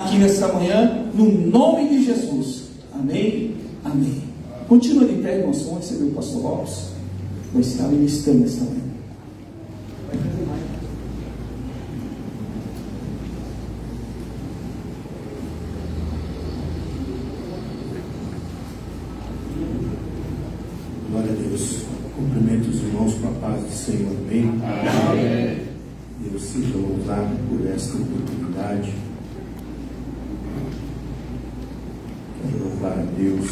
aqui nesta manhã, no nome de Jesus. Amém? Amém. Continua de pé, irmãos. Vamos receber o pastor Lopes. Vai estar ministrando nesta manhã. Glória a Deus. Cumprimento os irmãos com a paz do Senhor. Amém? Amém. Deus seja louvado por esta oportunidade. Quero louvar a Deus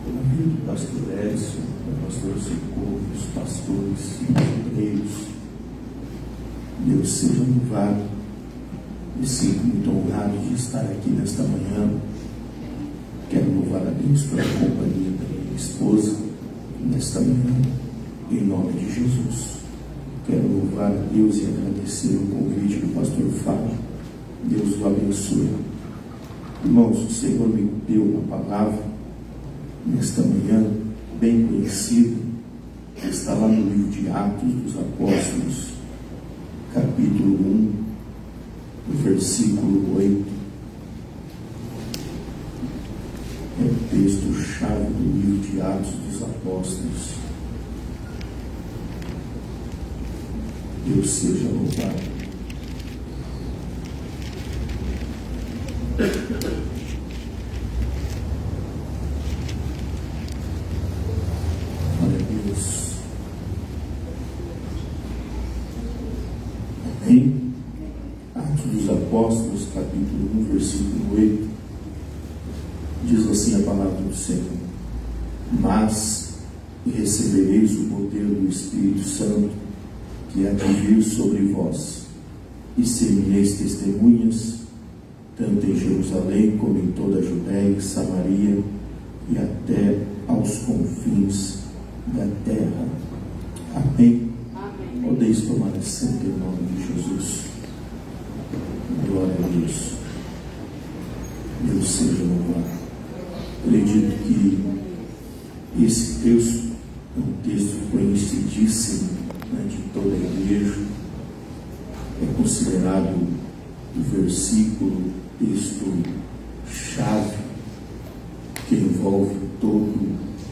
pela vida do pastor Edson, do pastor Socorro, dos pastores e obreiros. Deus seja louvado. Me sinto muito honrado de estar aqui nesta manhã. Quero louvar a Deus pela companhia da minha esposa nesta manhã, em nome de Jesus. Quero louvar a Deus e agradecer o convite do pastor Fábio. Deus o abençoe. Irmãos, o Senhor me deu uma palavra nesta manhã, bem conhecida, que está lá no livro de Atos dos Apóstolos, capítulo 1, no versículo 8. É o texto-chave do livro de Atos dos Apóstolos. Deus seja louvado. Glória a Deus. Amém? Atos dos Apóstolos, capítulo 1, versículo 8. Diz assim a palavra do Senhor: mas recebereis o poder do Espírito Santo, que há de vir sobre vós, e sereis testemunhas, tanto em Jerusalém como em toda a Judéia e Samaria, e até aos confins da terra. Amém? Amém. Podeis tomar assento em nome de Jesus. Glória a Deus. Deus seja louvado. Acredito que esse texto é um texto conhecidíssimo de toda a igreja. É considerado o versículo, texto-chave, que envolve todo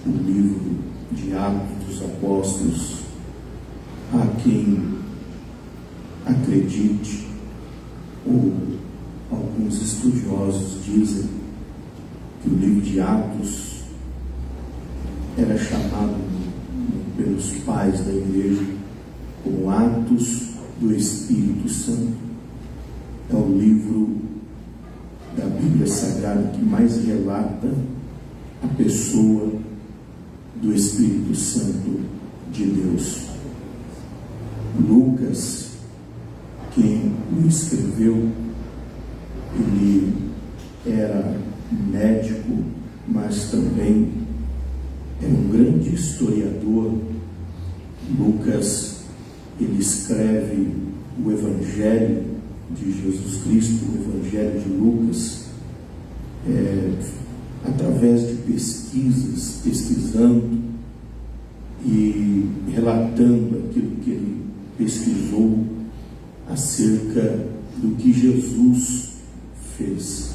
o livro de Atos dos Apóstolos. Há quem acredite, ou alguns estudiosos dizem, que o livro de Atos era chamado pelos pais da igreja como Atos do Espírito Santo. É o livro da Bíblia Sagrada que mais relata a pessoa do Espírito Santo de Deus. Lucas, quem o escreveu, ele era médico, mas também é um grande historiador. Lucas, ele escreve o Evangelho de Jesus Cristo, o Evangelho de Lucas, através de pesquisas, pesquisando e relatando aquilo que ele pesquisou acerca do que Jesus fez.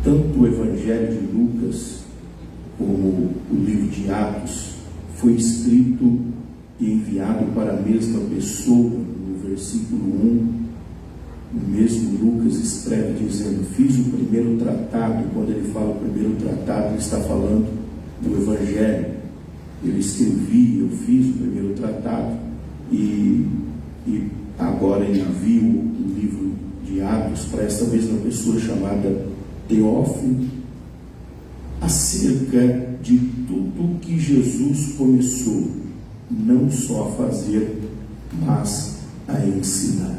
Tanto o Evangelho de Lucas como o livro de Atos foi escrito e enviado para a mesma pessoa. No versículo 1, o mesmo Lucas escreve dizendo: fiz o primeiro tratado. E quando ele fala o primeiro tratado, ele está falando do Evangelho. Ele escrevia: eu fiz o primeiro tratado, e agora ele envia o livro de Atos para essa mesma pessoa chamada Teófilo, acerca de tudo que Jesus começou, não só a fazer, mas a ensinar.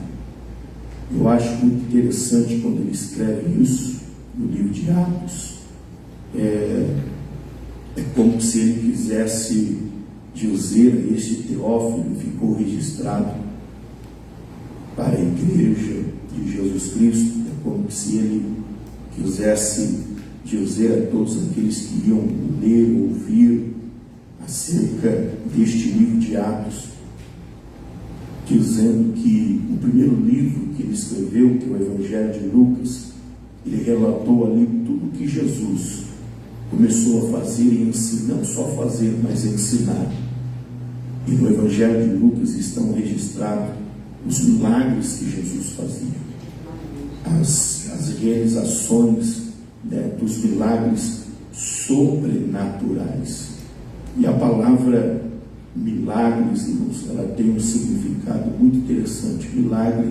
Eu acho muito interessante quando ele escreve isso no livro de Atos. É como se ele quisesse dizer a este Teófilo, ficou registrado para a igreja de Jesus Cristo, é como se ele quisesse dizer a todos aqueles que iam ler, ouvir acerca deste livro de Atos, dizendo que o primeiro livro que ele escreveu, que é o Evangelho de Lucas, ele relatou ali tudo que Jesus começou a fazer e ensinar, não só fazer, mas ensinar. E no Evangelho de Lucas estão registrados os milagres que Jesus fazia, as realizações, né, dos milagres sobrenaturais. E a palavra milagres, irmãos, ela tem um significado muito interessante. Milagre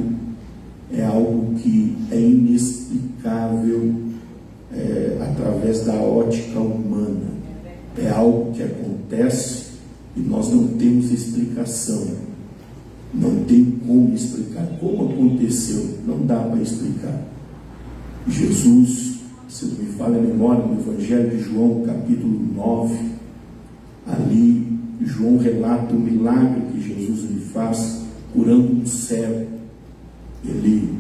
é algo que é inexplicável através da ótica humana. É algo que acontece e nós não temos explicação. Não tem como explicar. Como aconteceu? Não dá para explicar. Jesus, se não me falha a memória, no Evangelho de João, capítulo 9, ali João relata o milagre que Jesus lhe faz, curando um cego. Ele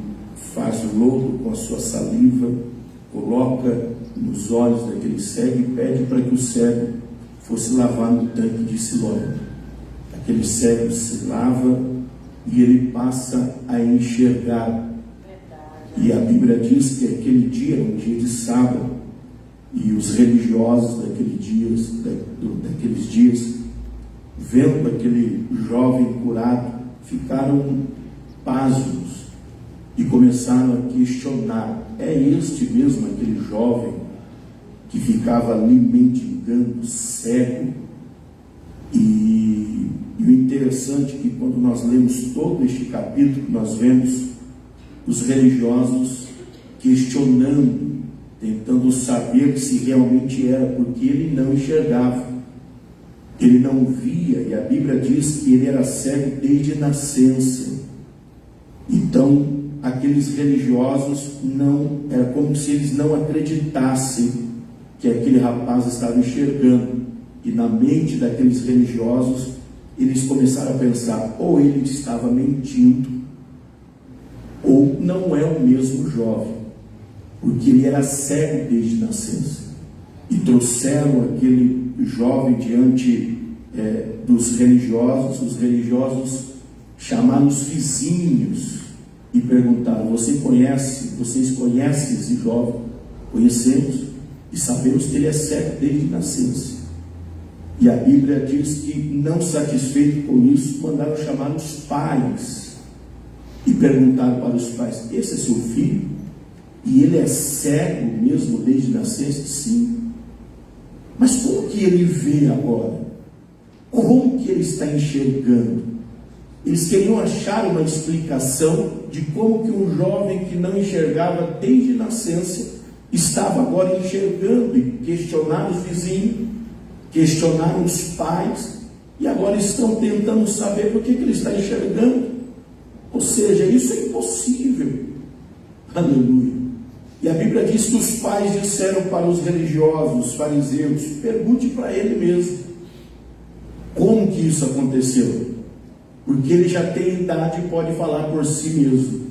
faz o lodo com a sua saliva, coloca nos olhos daquele cego e pede para que o cego fosse lavar no tanque de Siloé. Aquele cego se lava e ele passa a enxergar. E a Bíblia diz que aquele dia era um dia de sábado, e os religiosos daqueles dias, vendo aquele jovem curado, ficaram pasmos e começaram a questionar: é este mesmo aquele jovem que ficava ali mendigando, cego? E o interessante é que quando nós lemos todo este capítulo, nós vemos os religiosos questionando, tentando saber se realmente era, porque ele não enxergava, ele não via, e a Bíblia diz que ele era cego desde nascença. Então, aqueles religiosos era como se eles não acreditassem que aquele rapaz estava enxergando, e na mente daqueles religiosos, eles começaram a pensar: ou ele estava mentindo, ou não é o mesmo jovem, porque ele era cego desde nascença. E trouxeram aquele jovem diante dos religiosos. Os religiosos chamaram os vizinhos e perguntaram: vocês conhecem esse jovem? Conhecemos e sabemos que ele é cego desde nascença. E a Bíblia diz que, não satisfeito com isso, mandaram chamar os pais e perguntaram para os pais: esse é seu filho? E ele é cego mesmo desde nascença? Sim. Mas como que ele vê agora? Como que ele está enxergando? Eles queriam achar uma explicação de como que um jovem que não enxergava desde nascença estava agora enxergando, e questionaram os vizinhos, questionaram os pais, e agora estão tentando saber por que ele está enxergando. Ou seja, isso é impossível. Aleluia. E a Bíblia diz que os pais disseram para os religiosos, os fariseus: pergunte para ele mesmo como que isso aconteceu, porque ele já tem idade e pode falar por si mesmo.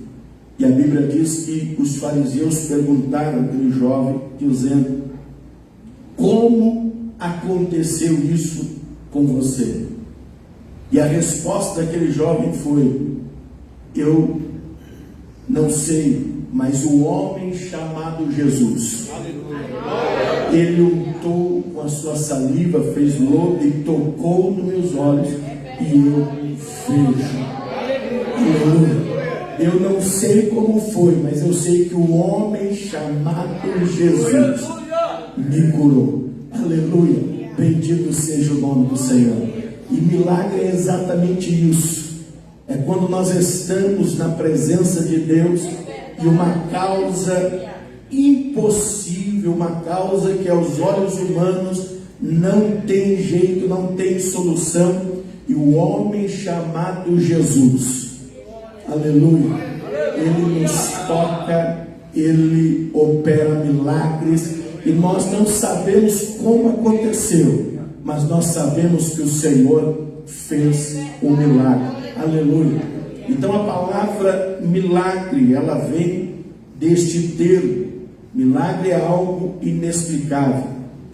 E a Bíblia diz que os fariseus perguntaram àquele jovem, dizendo: como aconteceu isso com você? E a resposta daquele jovem foi: eu não sei, mas o homem chamado Jesus, ele untou com a sua saliva, fez lodo e tocou nos meus olhos, e eu vejo. Eu não sei como foi, mas eu sei que o homem chamado Jesus me curou. Aleluia. Bendito seja o nome do Senhor. E milagre é exatamente isso. É quando nós estamos na presença de Deus e uma causa impossível, uma causa que aos olhos humanos não tem jeito, não tem solução, e o homem chamado Jesus, aleluia, ele nos toca, ele opera milagres, e nós não sabemos como aconteceu, mas nós sabemos que o Senhor fez um milagre. Aleluia. Então a palavra milagre, ela vem deste termo. Milagre é algo inexplicável,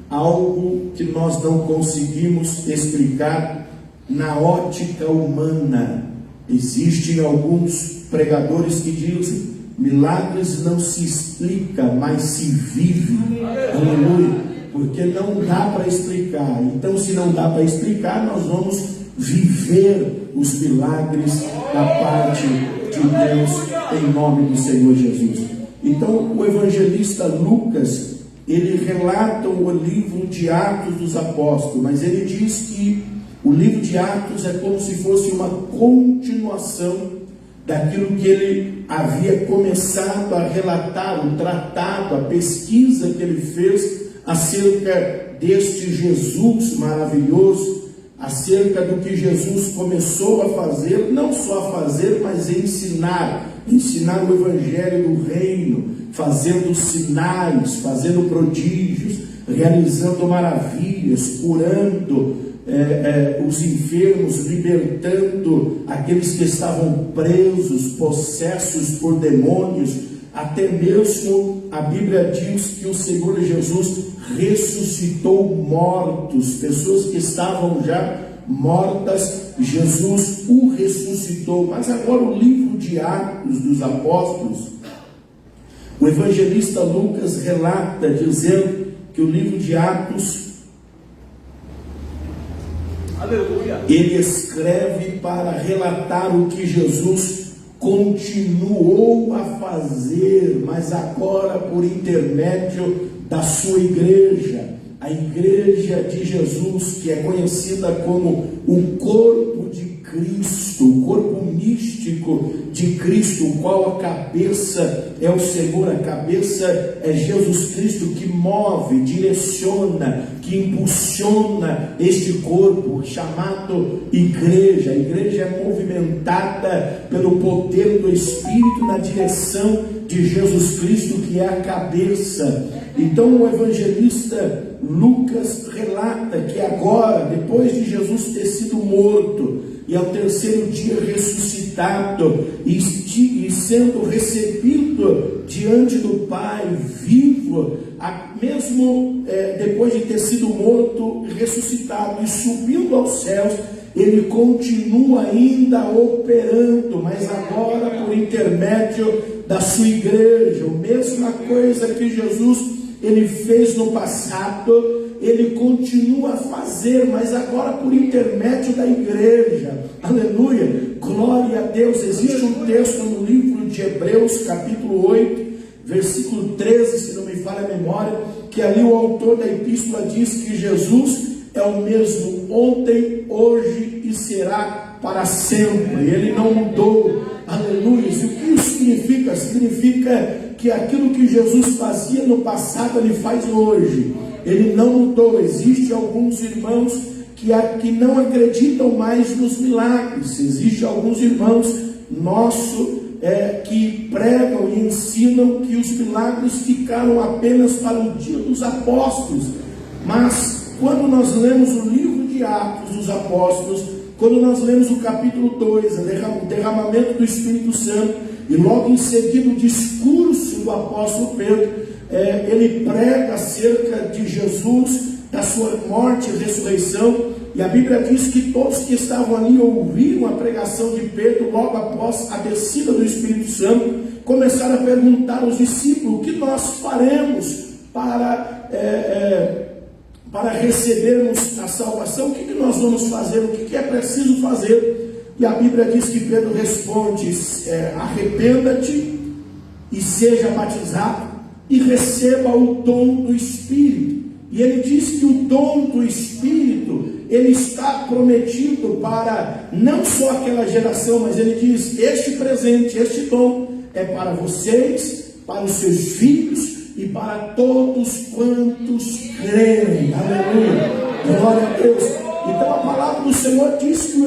algo que nós não conseguimos explicar na ótica humana, Existem alguns pregadores que dizem: milagres não se explica, mas se vive. Aleluia. Porque não dá para explicar. Então, se não dá para explicar, nós vamos viver os milagres da parte de Deus, em nome do Senhor Jesus. Então, o evangelista Lucas, ele relata o livro de Atos dos Apóstolos, mas ele diz que o livro de Atos é como se fosse uma continuação daquilo que ele havia começado a relatar, o tratado, a pesquisa que ele fez acerca deste Jesus maravilhoso, acerca do que Jesus começou a fazer, não só a fazer, mas ensinar o evangelho do reino, fazendo sinais, fazendo prodígios, realizando maravilhas, curando os enfermos, libertando aqueles que estavam presos, possessos por demônios. Até mesmo a Bíblia diz que o Senhor Jesus ressuscitou mortos, pessoas que estavam já mortas, Jesus o ressuscitou. Mas agora o livro de Atos dos Apóstolos, o evangelista Lucas relata, dizendo que o livro de Atos, aleluia, ele escreve para relatar o que Jesus continuou a fazer, mas agora por intermédio da sua igreja, a igreja de Jesus, que é conhecida como o corpo de Cristo, o corpo místico de Cristo, o qual a cabeça é o Senhor, a cabeça é Jesus Cristo, que move, direciona, que impulsiona este corpo chamado igreja. A igreja é movimentada pelo poder do Espírito na direção de Jesus Cristo, que é a cabeça. Então o evangelista Lucas relata que agora, depois de Jesus ter sido morto e ao terceiro dia ressuscitado e sendo recebido diante do Pai vivo, mesmo depois de ter sido morto, ressuscitado e subindo aos céus, ele continua ainda operando, mas agora por intermédio da sua igreja. A mesma coisa que Jesus ele fez no passado, ele continua a fazer, mas agora por intermédio da igreja. Aleluia, glória a Deus. Existe um texto no livro de Hebreus, capítulo 8, versículo 13, se não me falha a memória, que ali o autor da epístola diz que Jesus é o mesmo ontem, hoje e será para sempre. Ele não mudou. Aleluia. O que isso significa? Significa que aquilo que Jesus fazia no passado, ele faz hoje. Ele não mudou. Existem alguns irmãos que não acreditam mais nos milagres. Existem alguns irmãos nossos que pregam e ensinam que os milagres ficaram apenas para o dia dos apóstolos. Mas quando nós lemos o livro de Atos dos Apóstolos, quando nós lemos o capítulo 2, o derramamento do Espírito Santo, e logo em seguida o discurso do apóstolo Pedro, ele prega acerca de Jesus, da sua morte e ressurreição, e a Bíblia diz que todos que estavam ali ouviram a pregação de Pedro logo após a descida do Espírito Santo, começaram a perguntar aos discípulos: o que nós faremos para recebermos a salvação? O que nós vamos fazer? O que é preciso fazer? E a Bíblia diz que Pedro responde: arrependa-te e seja batizado e receba o dom do Espírito. E ele diz que o dom do Espírito, ele está prometido para não só aquela geração, mas ele diz: este presente, este dom é para vocês, para os seus filhos e para todos quantos crerem. Aleluia, glória a Deus. Então a palavra do Senhor diz que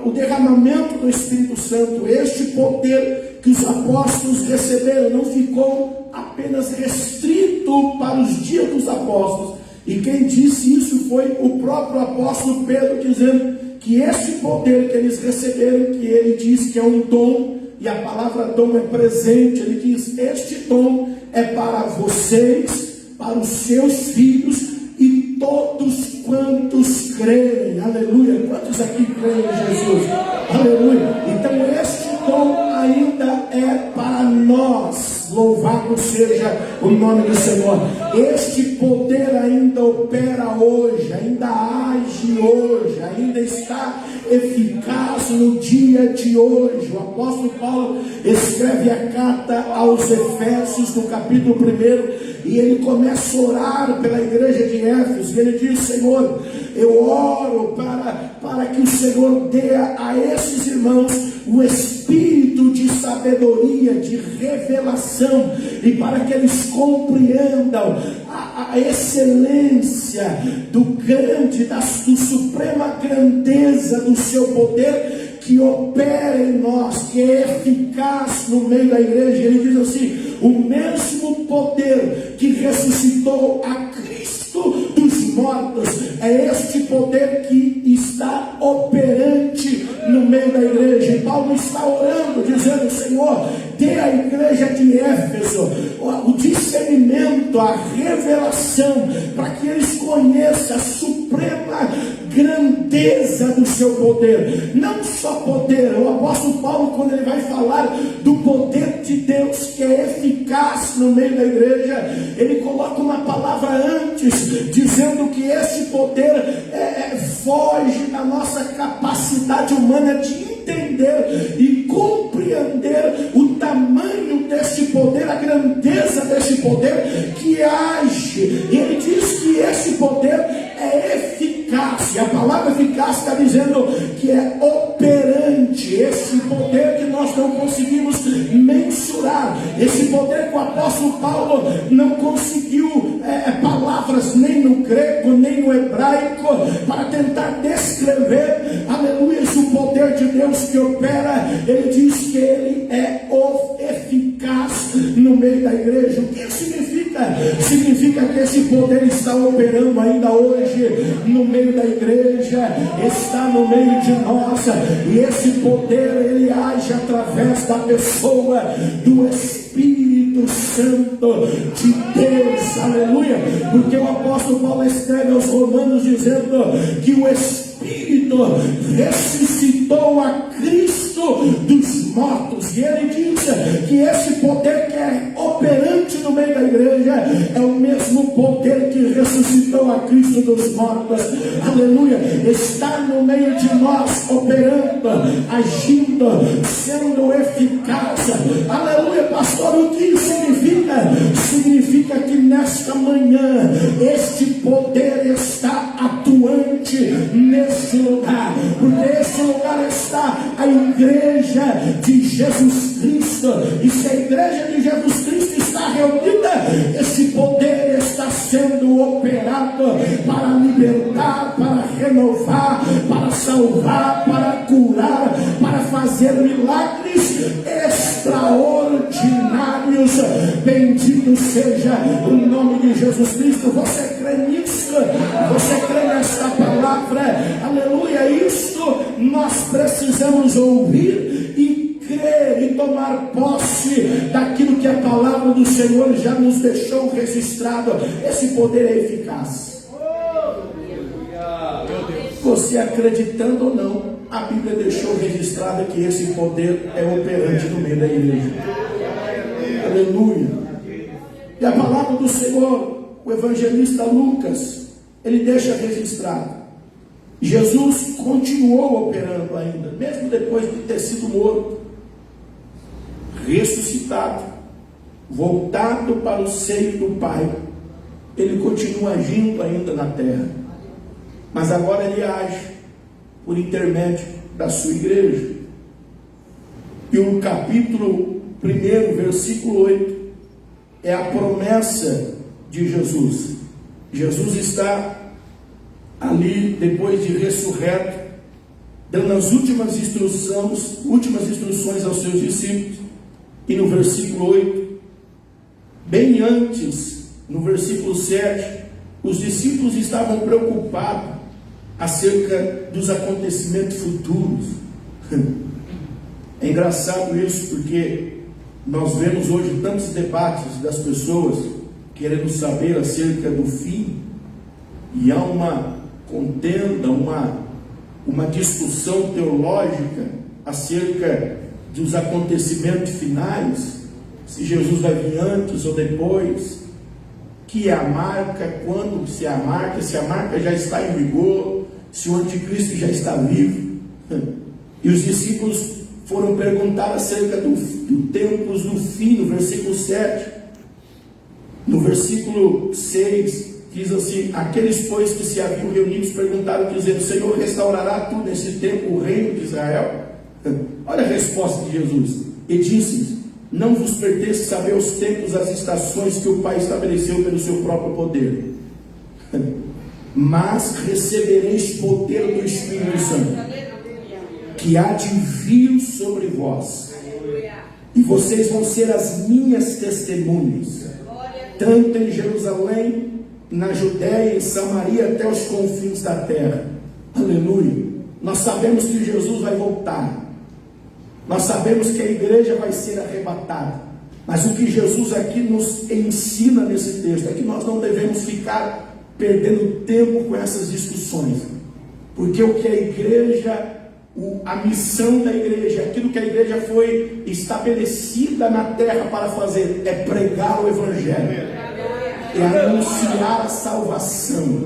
o derramamento do Espírito Santo, este poder que os apóstolos receberam, não ficou apenas restrito para os dias dos apóstolos. E quem disse isso foi o próprio apóstolo Pedro, dizendo que este poder que eles receberam, que ele diz que é um dom, e a palavra dom é presente, ele diz: este dom é para vocês, para os seus filhos e todos quantos creem. Aleluia. Quantos aqui creem em Jesus? Aleluia. Então Então este dom ainda é para nós. Louvado seja o nome do Senhor. Este poder ainda opera hoje, ainda age hoje, ainda está eficaz no dia de hoje. O apóstolo Paulo escreve a carta aos Efésios, no capítulo 1, e ele começa a orar pela igreja de Éfeso, e ele diz: Senhor, eu oro para que o Senhor dê a esses irmãos o espírito de sabedoria, de revelação, e para que eles compreendam a excelência do grande, da suprema grandeza do seu poder, que opera em nós, que é eficaz no meio da igreja. Ele diz assim: o mesmo poder que ressuscitou a Cristo dos mortos, é este poder que está operante no meio da igreja. E Paulo está orando, dizendo: Senhor, dê à igreja de Éfeso o discernimento, a revelação, para que eles conheçam a suprema grandeza do seu poder. Não só poder. O apóstolo Paulo, quando ele vai falar do poder de Deus que é eficaz no meio da igreja, ele coloca uma palavra antes, dizendo que esse poder foge da nossa capacidade humana de entender e compreender o tamanho desse poder, a grandeza desse poder que age. E ele diz que esse poder é eficaz, e a palavra eficaz está dizendo que é operante. Esse poder que nós não conseguimos mensurar, esse poder que o apóstolo Paulo não conseguiu palavras nem no grego, nem no hebraico, para tentar descrever, aleluia, o poder de Deus que opera. Ele diz que ele é eficaz no meio da igreja. O que significa? Significa que esse poder está operando ainda hoje no meio da igreja, está no meio de nós, e esse poder ele age através da pessoa do Espírito Santo de Deus, aleluia, porque o apóstolo Paulo escreve aos Romanos dizendo que o Espírito ressuscitou a Cristo dos mortos, e ele diz que esse poder que é operante no meio da igreja é o mesmo poder que ressuscitou a Cristo dos mortos, aleluia, está no meio de nós, operando, agindo, sendo eficaz, aleluia. Pastor, o que isso significa? Significa que nesta manhã este poder está atuante neste lugar, porque este lugar está a igreja de Jesus Cristo, e se a igreja de Jesus Cristo está reunida, esse poder está sendo operado para libertar, para renovar, para salvar, para curar, para fazer milagres extraordinários. Bendito seja o nome de Jesus Cristo. Você crê nisso? Você crê nesta palavra? Aleluia. Isso nós precisamos ouvir e crer e tomar posse daquilo que a palavra do Senhor já nos deixou registrado. Esse poder é eficaz. Você acreditando ou não, a Bíblia deixou registrado que esse poder é operante no meio da igreja. Aleluia. E a palavra do Senhor, o evangelista Lucas, ele deixa registrado: Jesus continuou operando ainda, mesmo depois de ter sido morto, ressuscitado, voltado para o seio do Pai. Ele continua agindo ainda na terra, mas agora ele age por intermédio da sua igreja. E o capítulo 1, versículo 8, é a promessa de Jesus. Jesus está ali, depois de ressurreto, dando as últimas instruções aos seus discípulos. E no versículo 8, bem antes, no versículo 7, os discípulos estavam preocupados acerca dos acontecimentos futuros. É engraçado isso, porque nós vemos hoje tantos debates das pessoas querendo saber acerca do fim, e há uma contenda, uma discussão teológica acerca dos acontecimentos finais, se Jesus vai vir antes ou depois, que é a marca, quando se a marca já está em vigor, se o anticristo já está vivo. E os discípulos foram perguntar acerca do tempos do fim, no versículo 7. No versículo 6, diz assim: aqueles, pois, que se haviam reunidos perguntaram, dizendo: Senhor, restaurará tu nesse tempo o reino de Israel? Olha a resposta de Jesus. E disse: não vos pertence saber os tempos, as estações que o Pai estabeleceu pelo seu próprio poder, mas recebereis poder do Espírito Santo, que há de vir sobre vós, e vocês vão ser as minhas testemunhas, tanto em Jerusalém, na Judéia, em Samaria, até os confins da terra. Aleluia. Nós sabemos que Jesus vai voltar, nós sabemos que a igreja vai ser arrebatada, mas o que Jesus aqui nos ensina nesse texto é que nós não devemos ficar perdendo tempo com essas discussões, porque o que a igreja, a missão da igreja, aquilo que a igreja foi estabelecida na terra para fazer, é pregar o Evangelho, é anunciar a salvação,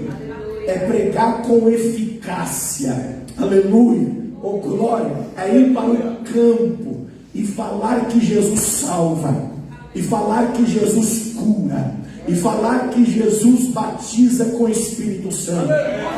é pregar com eficácia. Aleluia. Oh glória, é ir para o campo e falar que Jesus salva, e falar que Jesus cura, e falar que Jesus batiza com o Espírito Santo.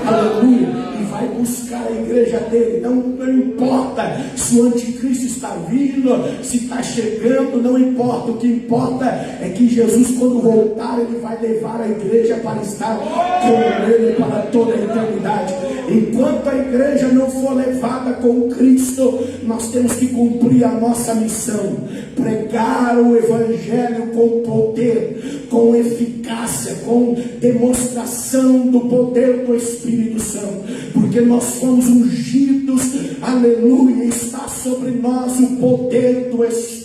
Aleluia. E vai buscar a igreja dele. Não importa se o anticristo está vindo, se está chegando, não importa. O que importa é que Jesus, quando voltar, ele vai levar a igreja para estar com ele para toda a eternidade. Enquanto a igreja não for levada com Cristo, nós temos que cumprir a nossa missão: pregar o Evangelho com poder, com eficácia, com demonstração do poder do Espírito Santo, porque nós fomos ungidos, aleluia, está sobre nós o poder do Espírito.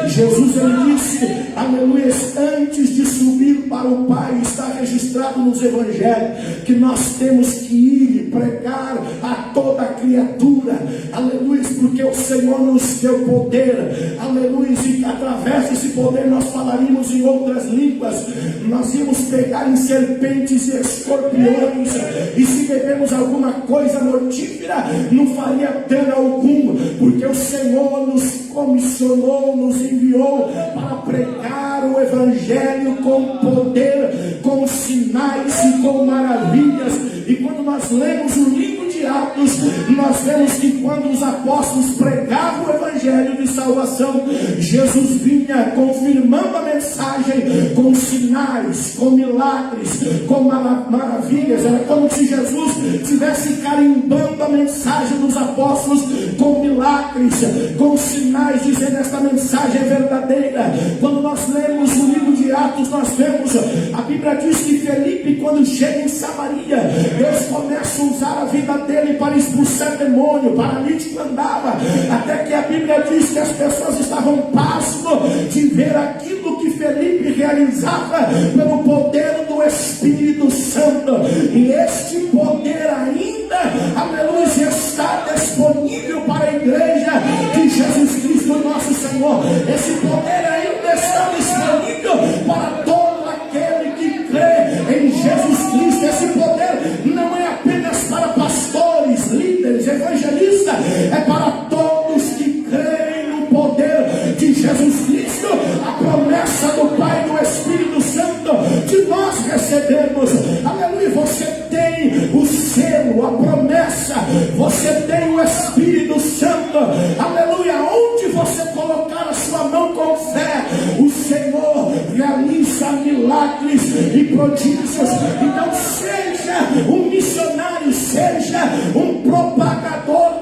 Jesus, ele disse, aleluia, antes de subir para o Pai, está registrado nos Evangelhos, que nós temos que ir e pregar a toda a criatura, aleluia, porque o Senhor nos deu poder, aleluia, e através desse poder nós falaríamos em outras línguas, nós íamos pegar em serpentes e escorpiões, e se bebermos alguma coisa mortífera, não faria dano algum, porque o Senhor nos comissionou, nos enviou para pregar o Evangelho com poder, com sinais e com maravilhas. E quando nós lemos o livro de Atos, nós vemos que quando os apóstolos pregavam o Evangelho de salvação, Jesus vinha confirmando a mensagem com sinais, com milagres, com maravilhas. Era como se Jesus estivesse carimbando a mensagem dos apóstolos com milagres, com sinais, dizendo: esta mensagem é verdadeira. Quando nós lemos o livro de Atos, nós vemos, a Bíblia diz que Felipe, quando chega em Samaria, Deus começa a usar a vida dele para expulsar demônio, paralítico andava, até que a Bíblia diz que as pessoas estavam pasmas de ver aquilo que Felipe realizava pelo poder do Espírito Santo. E este poder ainda, aleluia, está disponível para a igreja de Jesus Cristo nosso Senhor. Esse poder ainda está disponível para todo aquele que crê em Jesus Cristo. Esse poder não é apenas para pastores, líderes, evangelistas, é para todos que creem no poder de Jesus Cristo. A promessa do Pai e do Espírito Santo que nós recebemos, aleluia. Você tem o selo, a promessa, você tem o Espírito Santo, aleluia. Onde você colocar a sua mão com fé, o Senhor realiza milagres e prodígios. Então seja um missionário, seja um propagador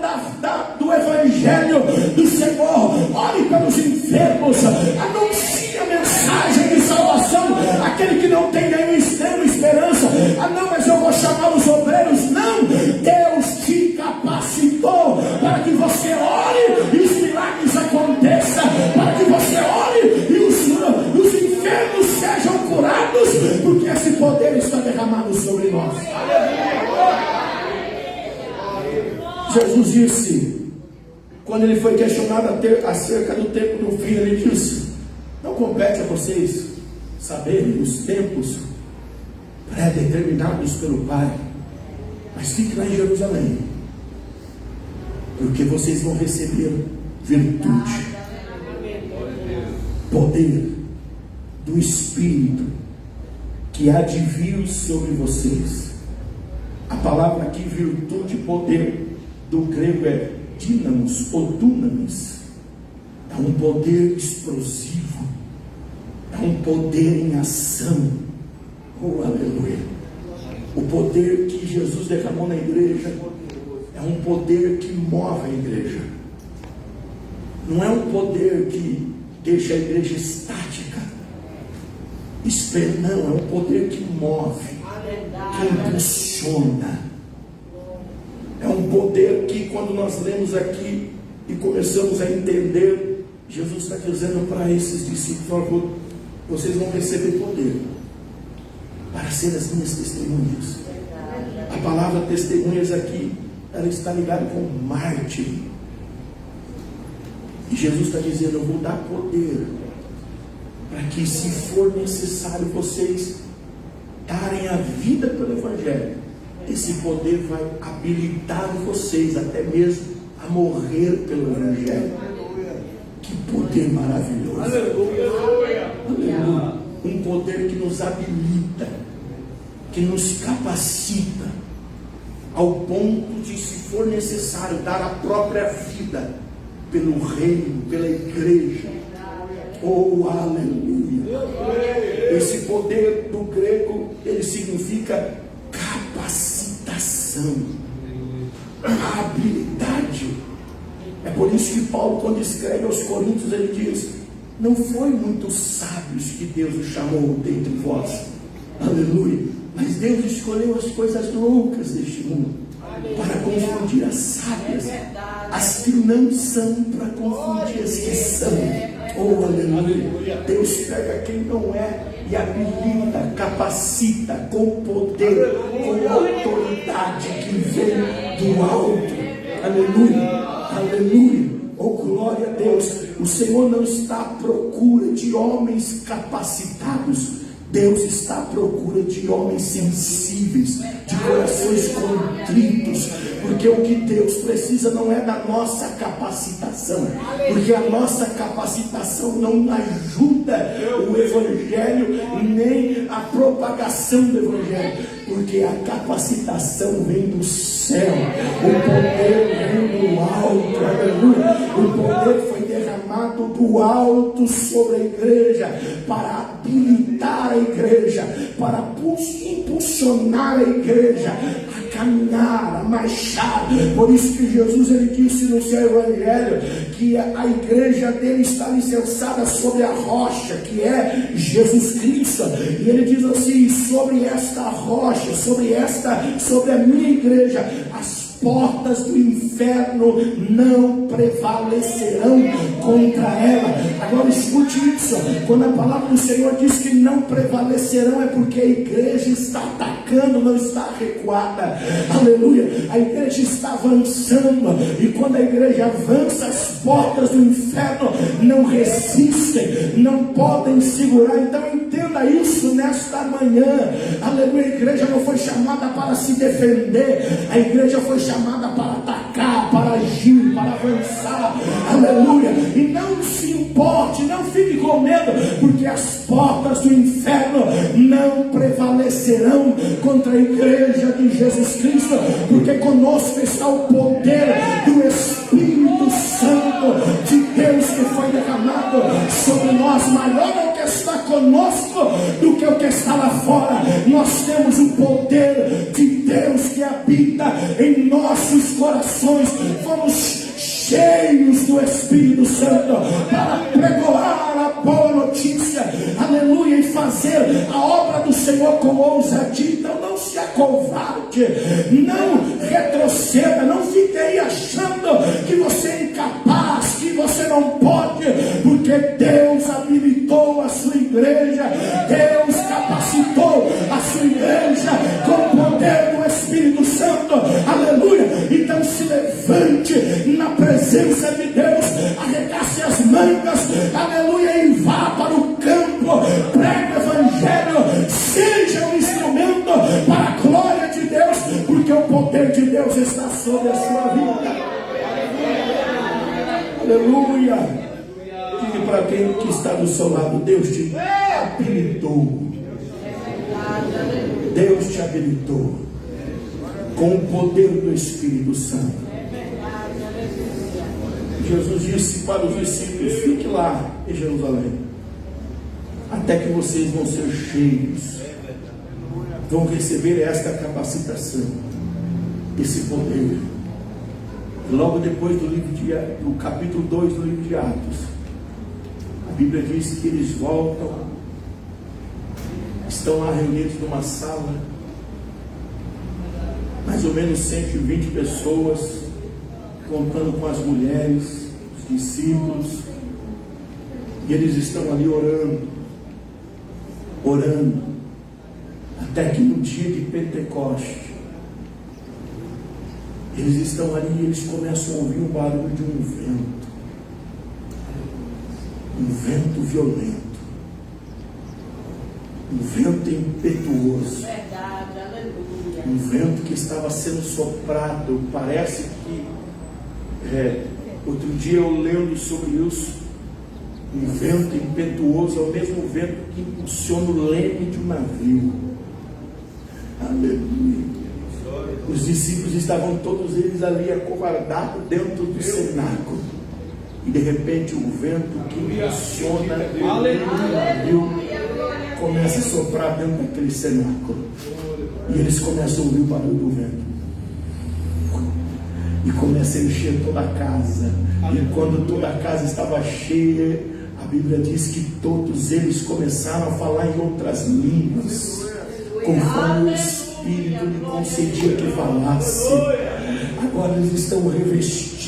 do Evangelho do Senhor. Ore pelos enfermos, anuncie a mensagem de salvação. Aquele que não tem nenhuma esperança: ah não, mas eu vou chamar os obreiros. Não, Deus te capacitou para que você ore e os milagres aconteçam, para que você ore e os enfermos sejam curados, porque esse poder está derramado sobre nós. Jesus disse: quando ele foi questionado acerca do tempo do fim, ele disse: não compete a vocês saberem os tempos pré-determinados pelo Pai, mas fique lá em Jerusalém, porque vocês vão receber virtude, poder do Espírito que há de vir sobre vocês. A palavra aqui, virtude, poder, do grego é dínamos ou dunamis. É um poder explosivo, é um poder em ação. Oh, aleluia! O poder que Jesus derramou na igreja é um poder que move a igreja. Não é um poder que deixa a igreja estática, não, é um poder que move, que impulsiona. É um poder que, quando nós lemos aqui e começamos a entender, Jesus está dizendo para esses discípulos: vocês vão receber poder para ser as minhas testemunhas. A palavra testemunhas aqui, ela está ligada com mártir. E Jesus está dizendo: eu vou dar poder para que, se for necessário, vocês darem a vida pelo Evangelho. Esse poder vai habilitar vocês até mesmo a morrer pelo Evangelho. Que poder maravilhoso! Aleluia! Aleluia! Um poder que nos habilita, que nos capacita ao ponto de, se for necessário, dar a própria vida pelo reino, pela igreja. Oh, aleluia! Esse poder do grego, ele significa capacitação, habilidade. É por isso que Paulo, quando escreve aos Coríntios, ele diz: não foi muitos sábios que Deus os chamou dentre vós, aleluia, mas Deus escolheu as coisas loucas deste mundo para confundir as sábias, as que não são, para confundir as que são. Oh, aleluia! Deus pega quem não é e habilita, capacita com poder, com autoridade que vem do alto. Aleluia! Aleluia! Oh, glória a Deus! O Senhor não está à procura de homens capacitados. Deus está à procura de homens sensíveis, de corações contritos, porque o que Deus precisa não é da nossa capacitação, porque a nossa capacitação não ajuda o Evangelho, nem a propagação do Evangelho, porque a capacitação vem do céu, o poder vem do alto, aleluia. O poder foi derramado do alto sobre a igreja, para habilitar a igreja, para impulsionar a igreja a caminhar, a marchar. Por isso que Jesus, ele disse no seu Evangelho que a igreja dele está alicerçada sobre a rocha, que é Jesus Cristo. E ele diz assim: sobre esta rocha, sobre a minha igreja, as portas do inferno não prevalecerão contra ela. Agora escute isso: quando a palavra do Senhor diz que não prevalecerão, é porque a igreja está atacando, não está recuada. Aleluia! A igreja está avançando, e quando a igreja avança, as portas do inferno não resistem, não podem segurar. Então entenda isso nesta manhã. Aleluia! A igreja não foi chamada para se defender, a igreja foi chamada para atacar, para agir, para avançar. Aleluia! E não se importe, não fique com medo, porque as portas do inferno não prevalecerão contra a igreja de Jesus Cristo, porque conosco está o poder do Espírito Santo de Deus, que foi derramado sobre nós. Maior é o que está conosco do que o que está lá fora. Nós temos o poder de Deus que habita em nossos corações. Fomos cheios do Espírito Santo para pregoar a boa notícia, aleluia, e fazer a obra do Senhor com ousadia. Então não se acovarde, não retroceda, não fique aí achando que você é incapaz, que você não pode, porque Deus habilitou a sua igreja, Deus capacitou a sua igreja com o poder do Espírito Santo, aleluia. Então se levante na presença presença de Deus, arregace as mangas, aleluia, e vá para o campo, pregue o evangelho, seja um instrumento para a glória de Deus, porque o poder de Deus está sobre a sua vida. Aleluia. Diga para quem que está do seu lado: Deus te habilitou. Deus te habilitou com o poder do Espírito Santo. Jesus disse para os discípulos: fique lá em Jerusalém, até que vocês vão ser cheios, vão receber esta capacitação, esse poder. Logo depois do capítulo 2 do livro de Atos, a Bíblia diz que eles voltam, estão lá reunidos numa sala, mais ou menos 120 pessoas, contando com as mulheres, os discípulos, e eles estão ali orando, até que no dia de Pentecoste, eles estão ali e eles começam a ouvir o barulho de um vento violento, um vento impetuoso, um vento que estava sendo soprado. Parece que outro dia eu lendo sobre isso, um vento impetuoso é o mesmo vento que impulsiona o leme de um navio. Aleluia. Os discípulos estavam todos eles ali acovardados dentro do cenáculo, e de repente o vento que impulsiona o leme do navio começa a soprar dentro daquele cenáculo, e eles começam a ouvir o barulho do vento, e começa a encher toda a casa. E quando toda a casa estava cheia, a Bíblia diz que todos eles começaram a falar em outras línguas, conforme o Espírito lhe concedia que falasse. Agora eles estão revestidos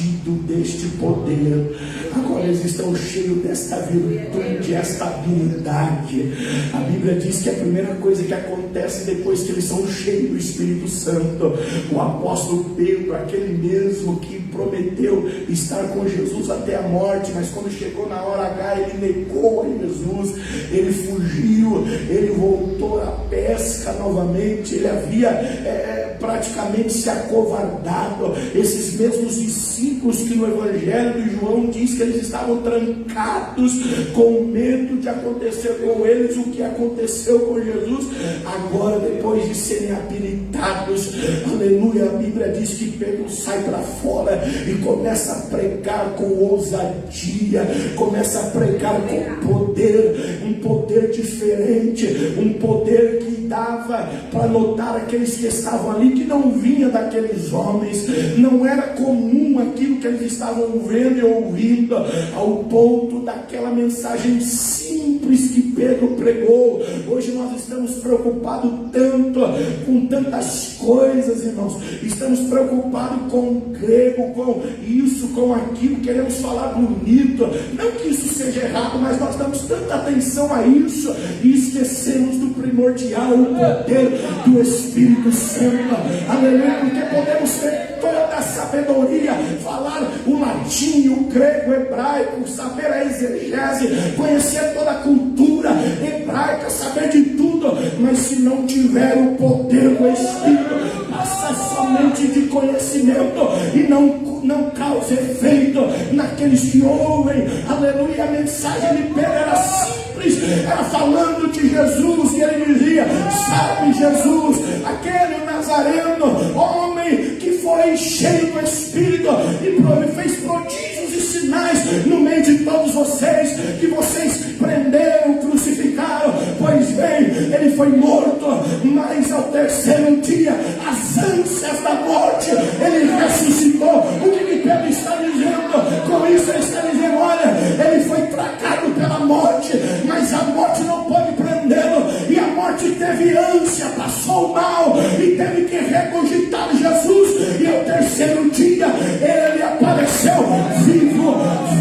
deste poder, agora eles estão cheios desta virtude, esta habilidade. A Bíblia diz que a primeira coisa que acontece depois que eles são cheios do Espírito Santo, o apóstolo Pedro, aquele mesmo que prometeu estar com Jesus até a morte, mas quando chegou na hora H, ele negou a Jesus, ele fugiu, ele voltou à pesca novamente, ele havia praticamente se acovardado. Esses mesmos discípulos que no Evangelho de João diz que eles estavam trancados com medo de acontecer com eles o que aconteceu com Jesus, agora depois de serem habilitados, aleluia, a Bíblia diz que Pedro sai para fora e começa a pregar com ousadia, começa a pregar com poder, um poder diferente, um poder que dava para notar aqueles que estavam ali, que não vinha daqueles homens, não era comum aquilo que eles estavam vendo e ouvindo, ao ponto daquela mensagem simples que Pedro pregou. Hoje nós estamos preocupados tanto com tantas coisas, irmãos, estamos preocupados com o grego, com isso, com aquilo, queremos falar bonito, não que isso seja errado, mas nós damos tanta atenção a isso e esquecemos do primordial, o poder do Espírito Santo, aleluia, porque podemos ter toda a sabedoria, falar o latim, o grego, o hebraico, saber a exegese, conhecer toda a cultura hebraica, saber de tudo, mas se não tiver o poder do Espírito, passa somente de conhecimento e não causa efeito naqueles que ouvem. Aleluia, a mensagem de Pedro era simples, era falando de Jesus, e ele dizia: sabe Jesus, aquele Nazareno, homem que foi cheio do Espírito e fez prodígios e sinais no meio de todos vocês, que vocês prenderam, crucificaram, pois bem, ele foi morto, mas ao terceiro dia, as ânsias da morte, ele ressuscitou. O que Pedro está dizendo? Com isso ele está dizendo: olha, ele foi tragado pela morte, mas a morte não pode prendê-lo, e a morte teve ânsia, passou mal e teve que regurgitar Jesus, e ao terceiro dia ele apareceu vivo,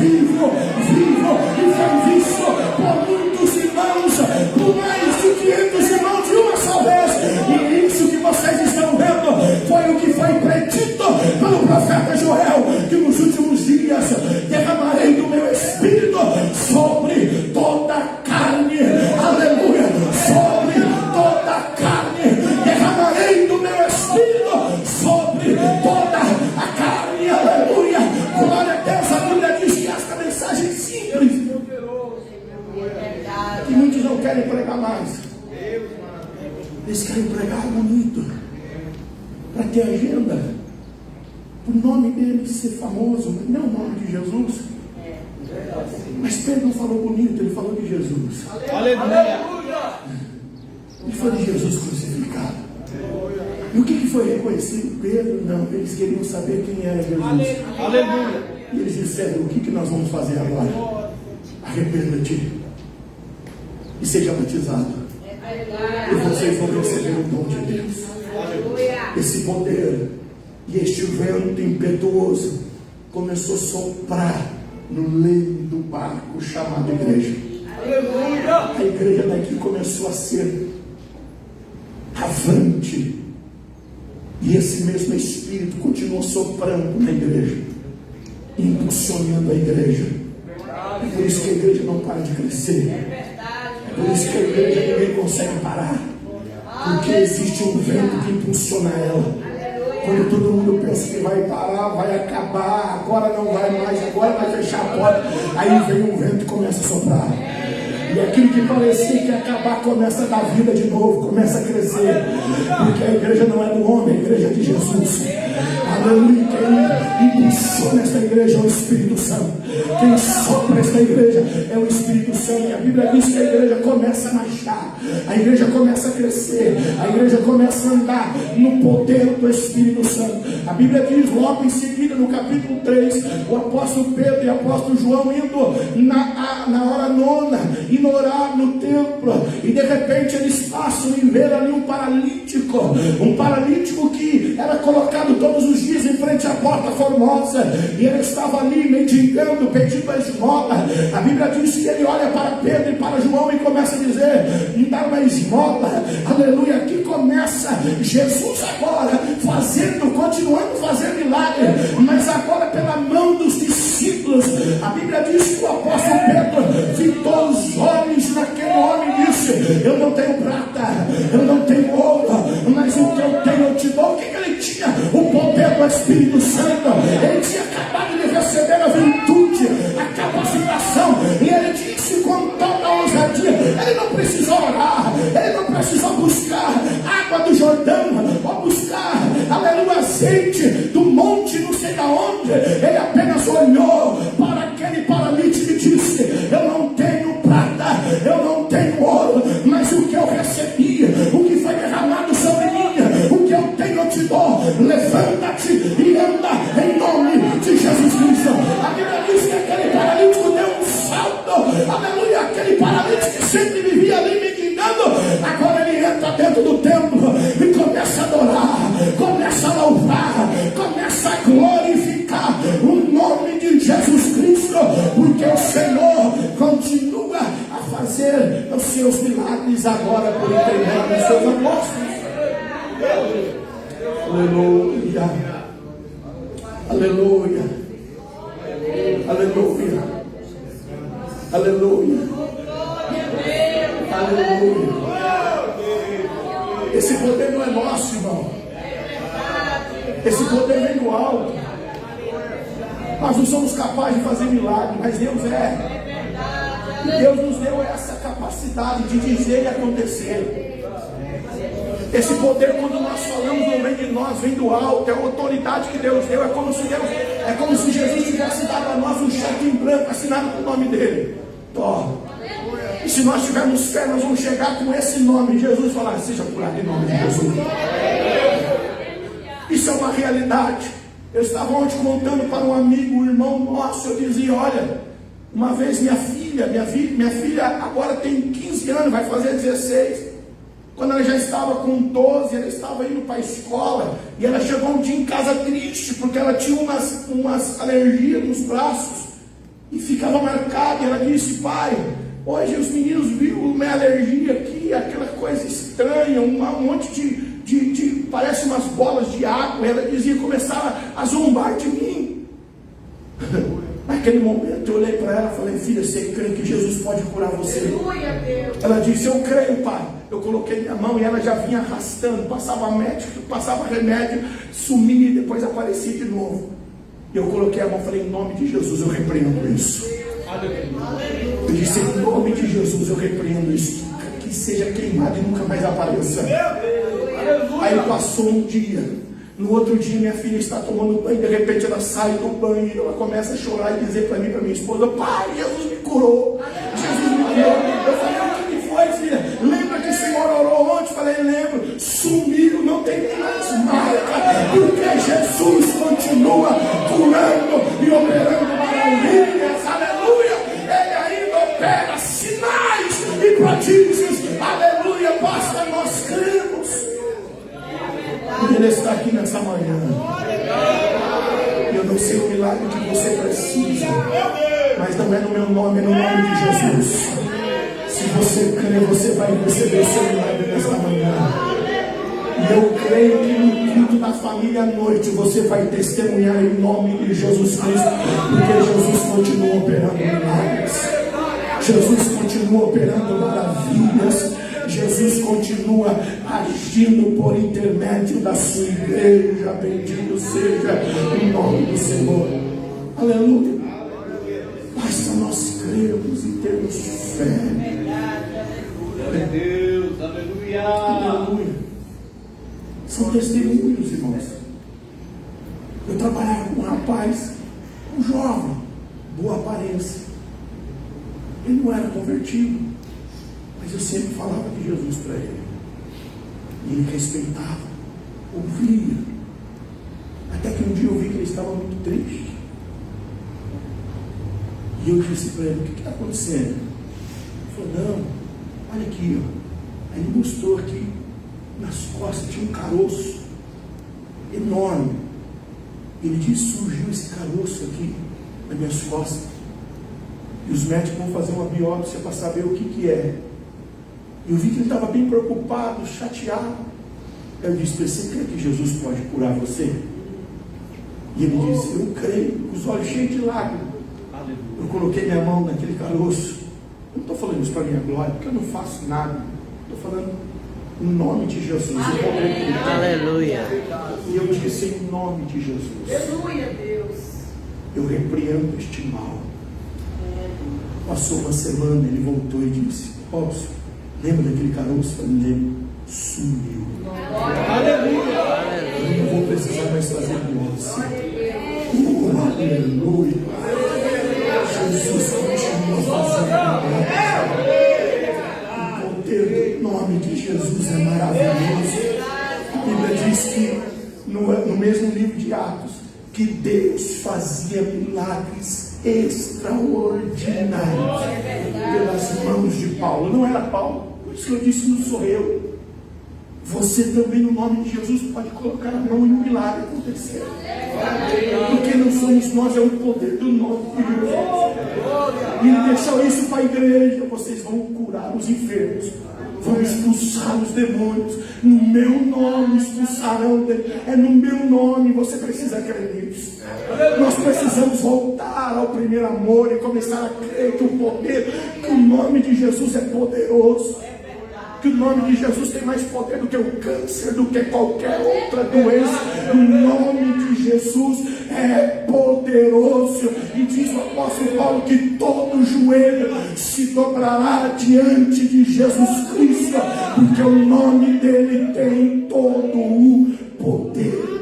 e foi visto por muitos irmãos, por mais de 500 irmãos de uma só vez. E isso que vocês estão vendo foi o que foi predito pelo profeta Joel, que nos últimos dias eles não querem pregar mais. Eles querem pregar bonito, para ter agenda, para o nome dele ser famoso, mas não o nome de Jesus. Mas Pedro não falou bonito, ele falou de Jesus. Aleluia! Ele falou de Jesus crucificado. E o que foi reconhecido? Pedro, não, eles queriam saber quem era Jesus. Aleluia! E eles disseram: o que nós vamos fazer agora? Arrependa-te e seja batizado, e vocês vão receber o dom de Deus. Esse poder e este vento impetuoso começou a soprar no leme do barco chamado igreja. A igreja daqui começou a ser avante, e esse mesmo Espírito continuou soprando na igreja, impulsionando a igreja. É por isso que a igreja não para de crescer. É por isso que a igreja ninguém consegue parar, porque existe um vento que impulsiona ela. Quando todo mundo pensa que vai parar, vai acabar, agora não vai mais, agora vai fechar a porta, aí vem um vento e começa a soprar. E aquilo que parecia que ia acabar começa a dar vida de novo, começa a crescer. Porque a igreja não é do homem, a igreja é de Jesus. Aleluia. Quem impulsiona esta igreja é o Espírito Santo. Quem sopra esta igreja é o Espírito Santo. E a Bíblia diz que a igreja começa a marchar, a igreja começa a crescer, a igreja começa a andar no poder do Espírito Santo. A Bíblia diz logo em seguida, no capítulo 3, o apóstolo Pedro e o apóstolo João indo na hora nona, indo orar no templo, e de repente eles passam e vê ali um paralítico que era colocado todos os dias em frente à porta formosa, e ele estava ali mendigando, pedindo a esmola. A Bíblia diz que ele olha para Pedro e para João e começa a dizer: me dá uma esmola. Aleluia. Aqui começa Jesus agora continuando a fazer milagre, mas agora pela mão dos discípulos. A Bíblia diz que o apóstolo Pedro fitou os olhos naquele homem e disse: eu não tenho prata, eu não tenho ouro, mas o que eu tenho eu te dou. O que ele tinha? O poder do Espírito Santo. Ele tinha acabado de receber a virtude, a capacitação, e ele disse com toda a ousadia: ele não precisou orar, ele não precisou buscar água do Jordão, ou buscar, aleluia, azeite do monte não sei da onde. Ele apenas olhou para aquele paralítico e disse: eu não tenho prata, eu não tenho ouro, mas o que eu recebi, o que foi derramado sobre mim, o que eu tenho eu te dou. Levanta-te e anda em nome de Jesus Cristo. A Bíblia diz que aquele paralítico deu um salto, aleluia. Aquele paralítico que sempre vivia ali mendigando, agora ele entra dentro do templo e começa a adorar, começa a louvar, começa a glorificar o nome de Jesus Cristo, porque o Senhor continua a fazer os seus milagres agora por intermédio dos seus apóstolos. Aleluia, aleluia, aleluia, aleluia, aleluia. Esse poder não é nosso, irmão. Esse poder vem do alto. Nós não somos capazes de fazer milagre, mas Deus é. E Deus nos deu essa capacidade de dizer e acontecer. Esse poder, quando nós falamos, não vem de nós, vem do alto. É a autoridade que Deus deu. É como se Jesus tivesse dado a nós um cheque em branco assinado com o nome dele. E se nós tivermos fé, nós vamos chegar com esse nome. Jesus falar: seja curado em nome de Jesus. Isso é uma realidade. Eu estava ontem contando para um amigo, um irmão nosso. Eu dizia: olha, uma vez minha filha agora tem 15 anos, vai fazer 16. Quando ela já estava com 12, ela estava indo para a escola, e ela chegou um dia em casa triste, porque ela tinha umas alergias nos braços, e ficava marcada. E ela disse: pai, hoje os meninos viram minha alergia aqui, aquela coisa estranha, um monte de parece umas bolas de água. E ela dizia, começava a zombar de mim. Naquele momento eu olhei para ela e falei: filha, você crê que Jesus pode curar você? Ela disse: eu creio, pai. Eu coloquei minha mão e ela já vinha arrastando, passava médico, passava remédio, sumia e depois aparecia de novo. Eu coloquei a mão e falei: em nome de Jesus eu repreendo isso. Eu disse, em nome de Jesus, eu repreendo isso. Que seja queimado e nunca mais apareça. Aí passou um dia. No outro dia, minha filha está tomando banho. De repente, ela sai do banho e ela começa a chorar e dizer para mim, para minha esposa: pai, Jesus me curou. Jesus me curou. Eu falei: o que foi, filha? Lembra que o Senhor orou ontem? Eu falei: lembro. Sumiu, não tem nem mais marca, porque Jesus continua curando e operando maravilhas. Aleluia. Ele ainda opera sinais e prodígios. Aleluia. Basta nós cremos. Ele está aqui nessa manhã. Eu não sei o milagre que você precisa, mas não é no meu nome, é no nome de Jesus. Se você crê, você vai receber o seu milagre nesta manhã. E eu creio que no culto da família à noite você vai testemunhar em nome de Jesus Cristo, porque Jesus continua operando milagres. Jesus continua operando maravilhas. Jesus continua agindo por intermédio da sua igreja. Bendito seja o nome do Senhor. Aleluia. Basta nós crermos e termos fé. Glória a Deus. Aleluia. Aleluia. São testemunhos, irmãos. Eu trabalhava com um rapaz, um jovem, boa aparência. Ele não era convertido, mas eu sempre falava de Jesus para ele. E ele respeitava, ouvia. Até que um dia eu vi que ele estava muito triste. E eu disse para ele: o que está acontecendo? Ele falou: não, olha aqui, ó. Aí ele mostrou aqui, nas costas tinha um caroço enorme. Ele disse: surgiu esse caroço aqui nas minhas costas. E os médicos vão fazer uma biópsia para saber o que é. Eu vi que ele estava bem preocupado, chateado. Eu disse para ele: você crê que Jesus pode curar você? E ele disse: eu creio, com os olhos cheios de lágrimas. Eu coloquei minha mão naquele caroço. Eu não estou falando isso para minha glória, porque eu não faço nada. Estou falando em nome de Jesus. Aleluia. E eu disse: em nome de Jesus. Aleluia, Deus. Eu repreendo este mal. Passou uma semana, ele voltou e disse: Robson, lembra daquele caroço? Eu me lembro. Sumiu. Aleluia. Eu não vou precisar mais fazer biópsia. Aleluia. Jesus continua fazendo. O poder do nome de Jesus é maravilhoso. A Bíblia diz que no mesmo livro de Atos, que Deus fazia milagres extraordinários pelas mãos de Paulo. Não era Paulo, por isso que eu disse: não sou eu. Você também, no nome de Jesus, pode colocar a mão e um milagre acontecer. Porque não somos nós, é o poder do nome de Jesus. E ele deixou isso para a igreja: vocês vão curar os enfermos, vão expulsar os demônios, no meu nome expulsarão. É no meu nome. Você precisa crer nisso. Nós precisamos voltar ao primeiro amor e começar a crer que o poder, que o nome de Jesus é poderoso, que o nome de Jesus tem mais poder do que o câncer, do que qualquer outra doença. O nome de Jesus é poderoso. E diz o apóstolo Paulo que todo joelho se dobrará diante de Jesus Cristo, porque o nome dele tem todo o poder.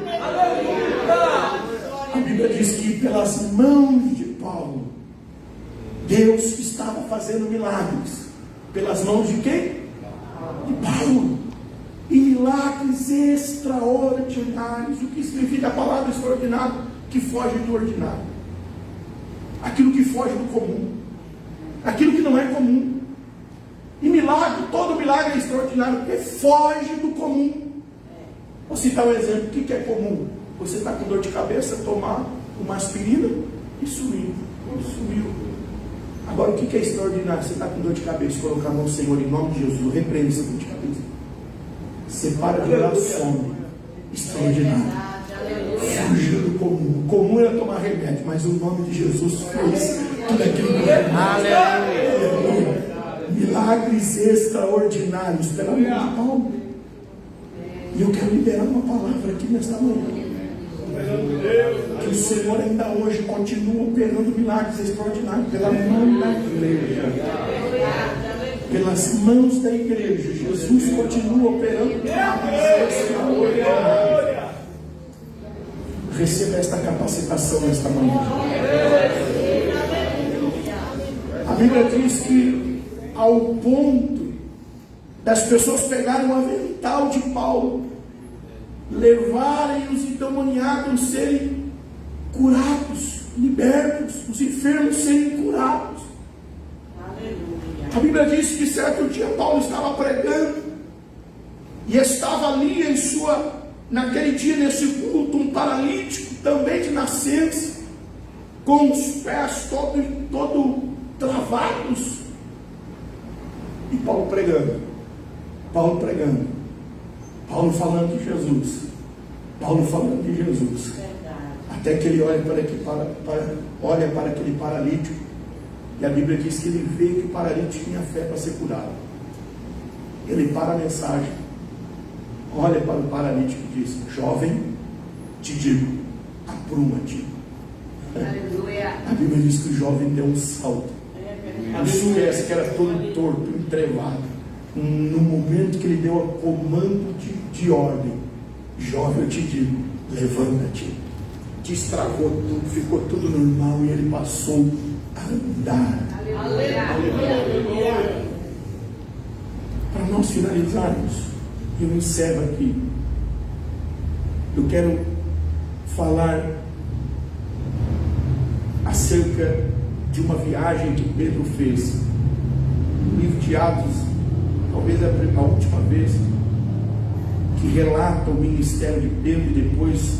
A Bíblia diz que pelas mãos de Paulo, Deus estava fazendo milagres. Pelas mãos de quem? De Paulo. E milagres extraordinários. O que significa a palavra extraordinário? Que foge do ordinário. Aquilo que foge do comum. Aquilo que não é comum. E milagre, todo milagre é extraordinário, porque foge do comum. Vou citar um exemplo. O que é comum? Você está com dor de cabeça, tomar uma aspirina e sumiu. Agora, o que é extraordinário? Você está com dor de cabeça, colocar a mão no Senhor, em nome de Jesus, eu repreendo essa dor de cabeça. Você para de orar, some. Extraordinário. Fugiu do comum. O comum era tomar remédio, mas o nome de Jesus fez tudo aquilo que era. Aleluia. Milagres extraordinários pela mão de Paulo. E eu quero liberar uma palavra aqui nesta manhã. Que o Senhor ainda hoje continua operando milagres extraordinários pela mão da igreja. Pelas mãos da igreja, Jesus continua operando milagres extraordinários. Receba esta capacitação nesta manhã. A Bíblia diz que ao ponto das pessoas pegarem um avental de Paulo, levarem os endemoniados serem curados, libertos, os enfermos serem curados. A Bíblia diz que certo dia Paulo estava pregando e estava ali naquele dia, nesse culto, um paralítico também de nascença, com os pés todo travados, e Paulo pregando, Paulo falando de Jesus, até que ele olha para aquele paralítico, e a Bíblia diz que ele vê que o paralítico tinha fé para ser curado. Ele para a mensagem, olha para o paralítico e diz: jovem, te digo, apruma-te. A Bíblia diz que o jovem deu um salto. Não esquece que era todo torto, entrevado. No momento que ele deu o comando de ordem: jovem, eu te digo, levanta-te. Destravou tudo, ficou tudo normal e ele passou a andar. Para nós finalizarmos, eu encerro aqui. Eu quero falar acerca de uma viagem que Pedro fez. No livro de Atos, talvez a última vez que relata o ministério de Pedro, e depois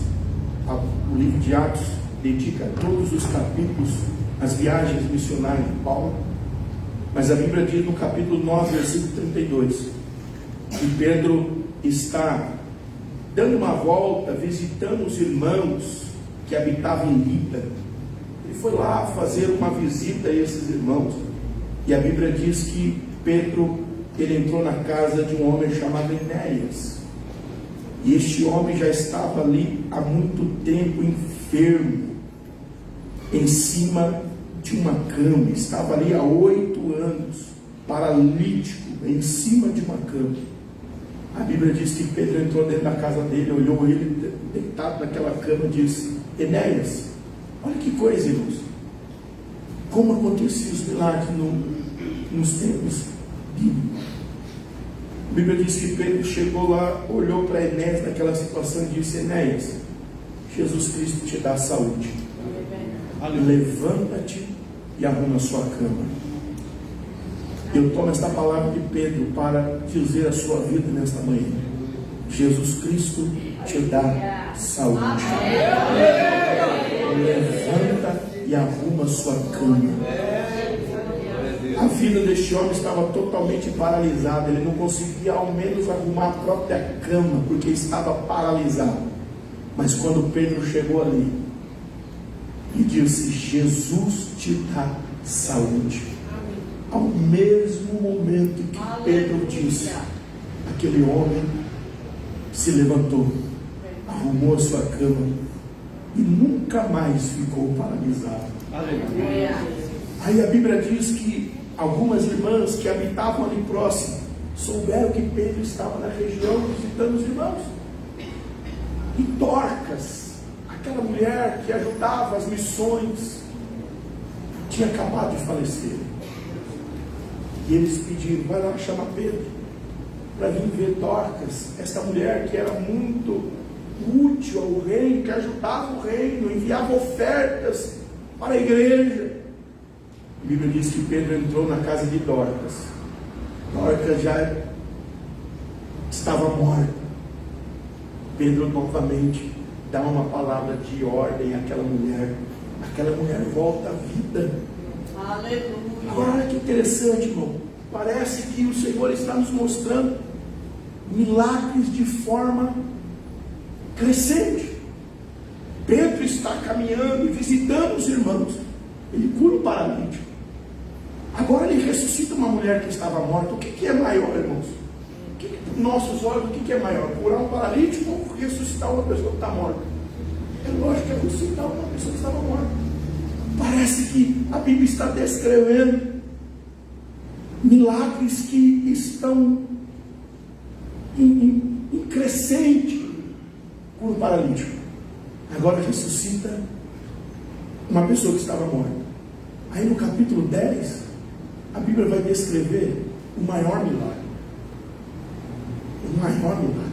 o livro de Atos dedica todos os capítulos às viagens missionárias de Paulo. Mas a Bíblia diz no capítulo 9, versículo 32, que Pedro está dando uma volta, visitando os irmãos que habitavam em Lida. Ele foi lá fazer uma visita a esses irmãos, e a Bíblia diz que Pedro, ele entrou na casa de um homem chamado Enéas, e este homem já estava ali há muito tempo enfermo, em cima de uma cama. Estava ali há 8 anos, paralítico, em cima de uma cama. A Bíblia diz que Pedro entrou dentro da casa dele, olhou ele deitado naquela cama e disse: Enéas, olha que coisa, irmãos, como aconteciam os milagres nos tempos bíblicos. A Bíblia diz que Pedro chegou lá, olhou para Enéas naquela situação e disse: Enéas, Jesus Cristo te dá saúde, levanta-te e arruma a sua cama. Eu tomo esta palavra de Pedro para dizer a sua vida nesta manhã: Jesus Cristo te dá saúde. Levanta e arruma a sua cama. A vida deste homem estava totalmente paralisada. Ele não conseguia ao menos arrumar a própria cama, porque estava paralisado. Mas quando Pedro chegou ali e disse: Jesus te dá saúde, ao mesmo momento que Pedro disse, aquele homem se levantou, arrumou a sua cama e nunca mais ficou paralisado. Aí a Bíblia diz que algumas irmãs que habitavam ali próximo souberam que Pedro estava na região visitando os irmãos. E Dorcas, aquela mulher que ajudava as missões, tinha acabado de falecer. E eles pediram: vai lá chamar Pedro para vir ver Dorcas, esta mulher que era muito útil ao reino, que ajudava o reino, enviava ofertas para a igreja. A Bíblia diz que Pedro entrou na casa de Dorcas. Dorcas já estava morta. Pedro novamente dá uma palavra de ordem àquela mulher. Aquela mulher volta à vida. Aleluia. Agora olha que interessante, irmão. Parece que o Senhor está nos mostrando milagres de forma crescente. Pedro está caminhando e visitando os irmãos. Ele cura o paralítico. Agora ele ressuscita uma mulher que estava morta. O que é maior, irmãos? Nossos olhos, o que é maior? Curar um paralítico ou ressuscitar uma pessoa que está morta? É lógico que é ressuscitar uma pessoa que estava morta. Parece que a Bíblia está descrevendo milagres que estão em crescente com o paralítico. Agora ressuscita uma pessoa que estava morta. Aí no capítulo 10, a Bíblia vai descrever o maior milagre. O maior milagre.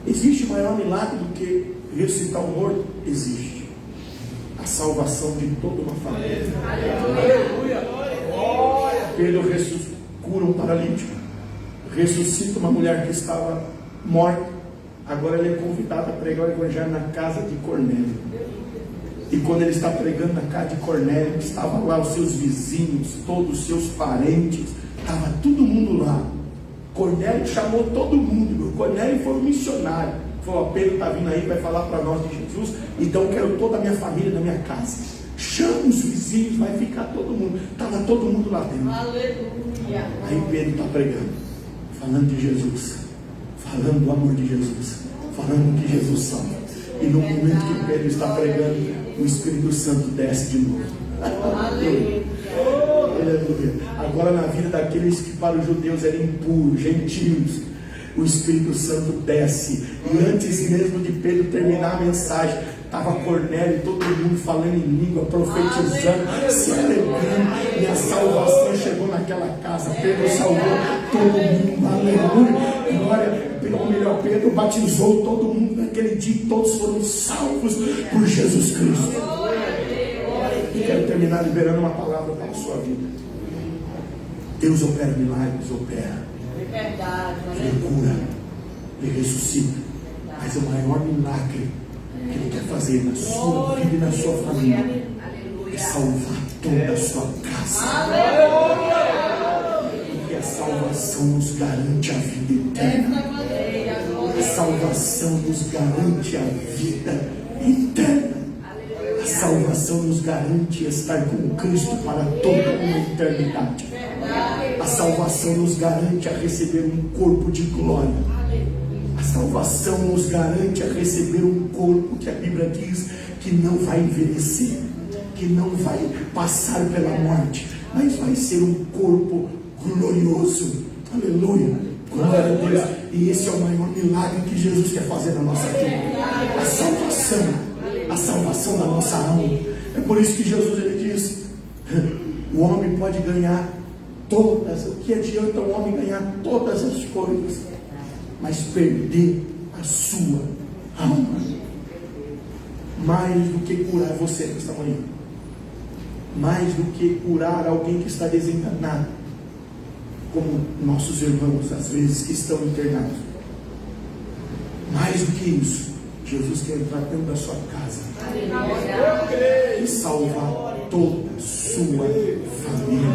Existe maior milagre do que ressuscitar um morto? Existe. A salvação de toda uma família. Aleluia. Pedro cura um paralítico, ressuscita uma mulher que estava morta. Agora ele é convidado a pregar o evangelho na casa de Cornélio. E quando ele está pregando na casa de Cornélio, estavam lá os seus vizinhos, todos os seus parentes, estava todo mundo lá. Cornélio chamou todo mundo. Cornélio foi um missionário. Falou: Pedro está vindo aí, vai falar para nós de Jesus, então eu quero toda a minha família na minha casa. Chama os vizinhos, vai ficar todo mundo. Estava todo mundo lá dentro. Aleluia. Aí Pedro está pregando, falando de Jesus, falando do amor de Jesus, falando que Jesus salva. E no momento que Pedro está pregando, o Espírito Santo desce de novo. Aleluia. Agora na vida daqueles que para os judeus eram impuros, gentios, o Espírito Santo desce. E antes mesmo de Pedro terminar a mensagem, estava Cornélio, todo mundo falando em língua, profetizando, se alegrando, e a salvação chegou naquela casa. Pedro salvou todo mundo, aleluia. Glória, ou melhor, Pedro batizou todo mundo naquele dia, e todos foram salvos por Jesus Cristo. E quero terminar liberando uma palavra para a sua vida. Deus opera milagres, opera. Ele cura, Ele ressuscita. Mas o maior milagre que Ele quer fazer na sua vida e na sua família é salvar toda a sua casa. Porque a salvação nos garante a vida eterna. A salvação nos garante a vida eterna. A salvação nos garante estar com Cristo para toda uma eternidade. A salvação nos garante a receber um corpo de glória. A salvação nos garante a receber um corpo que a Bíblia diz que não vai envelhecer, que não vai passar pela morte, mas vai ser um corpo glorioso. Aleluia, glória a Deus. E esse é o maior milagre que Jesus quer fazer na nossa vida. A salvação da nossa alma. É por isso que Jesus ele diz: o homem pode ganhar todas, o que adianta o homem ganhar todas as coisas, mas perder a sua alma? Mais do que curar você nesta manhã, mais do que curar alguém que está desenganado, como nossos irmãos às vezes que estão internados, mais do que isso, Jesus quer entrar dentro da sua casa e salvar toda a sua família,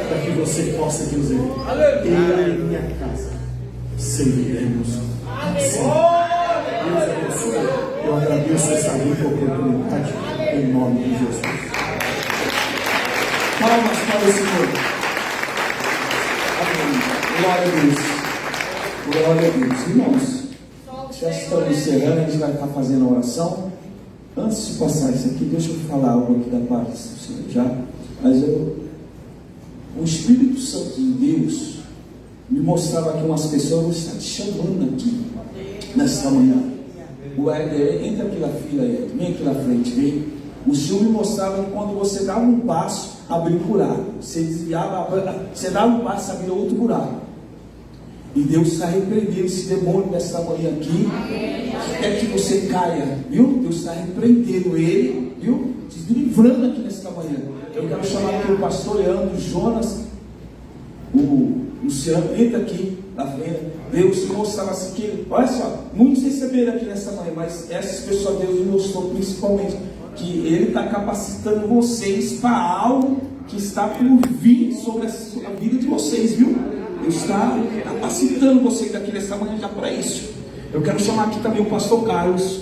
para que você possa dizer: eu e minha casa serviremos ao Senhor. Deus abençoe. Eu agradeço essa rica oportunidade em nome de Jesus. Palmas para o Senhor. Glória a Deus. Glória a Deus. Irmãos, já estamos encerrando, a gente vai estar fazendo a oração. Antes de passar isso aqui, deixa eu falar algo aqui da parte do Senhor já. Mas o Espírito Santo de Deus me mostrava aqui umas pessoas que estão te chamando aqui nesta manhã. O Éder, entra aqui na fila, Éder, vem aqui na frente, vem. O Senhor me mostrava que quando você dava um passo, abria um buraco. Você desviava, você dava um passo, abria outro buraco. E Deus está repreendendo esse demônio nesta manhã aqui. Quer que você caia, viu? Deus está repreendendo ele, viu? Se livrando aqui nesta manhã. Eu quero chamar aqui o pastor Leandro, Jonas, o Luciano, entra aqui na frente. Deus mostrava assim que, olha só, muitos receberam aqui nesta manhã, mas essas pessoas Deus me mostrou principalmente que Ele está capacitando vocês para algo que está por vir sobre a vida de vocês, viu? Deus está capacitando vocês aqui nesta manhã já para isso. Eu quero chamar aqui também o pastor Carlos.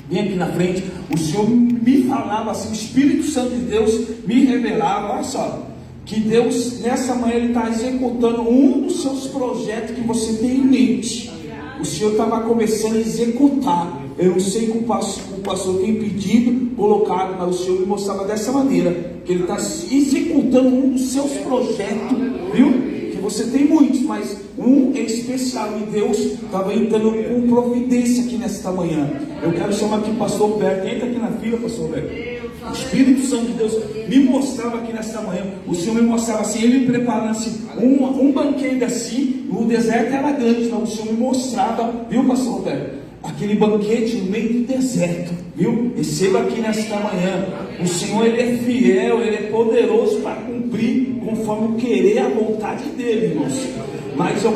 Vem aqui na frente. O Senhor me falava assim, o Espírito Santo de Deus me revelava, olha só, que Deus nessa manhã Ele está executando um dos seus projetos que você tem em mente. O Senhor estava começando a executar. Eu não sei que o pastor tem pedido, colocado, mas o Senhor me mostrava dessa maneira, que Ele está executando um dos seus projetos, viu? Que você tem muitos, mas um em especial, e Deus estava entrando com providência aqui nesta manhã. Eu quero chamar aqui o pastor Roberto. Entra aqui na fila, pastor Roberto. O Espírito Santo de Deus me mostrava aqui nesta manhã. O Senhor me mostrava assim, Ele preparando assim, um banquete assim. O deserto era grande, mas o Senhor me mostrava, viu, pastor Roberto? Aquele banquete no meio do deserto, viu? Receba aqui nesta manhã. O Senhor, Ele é fiel, Ele é poderoso para cumprir conforme o querer e a vontade dEle, irmãos. Mas eu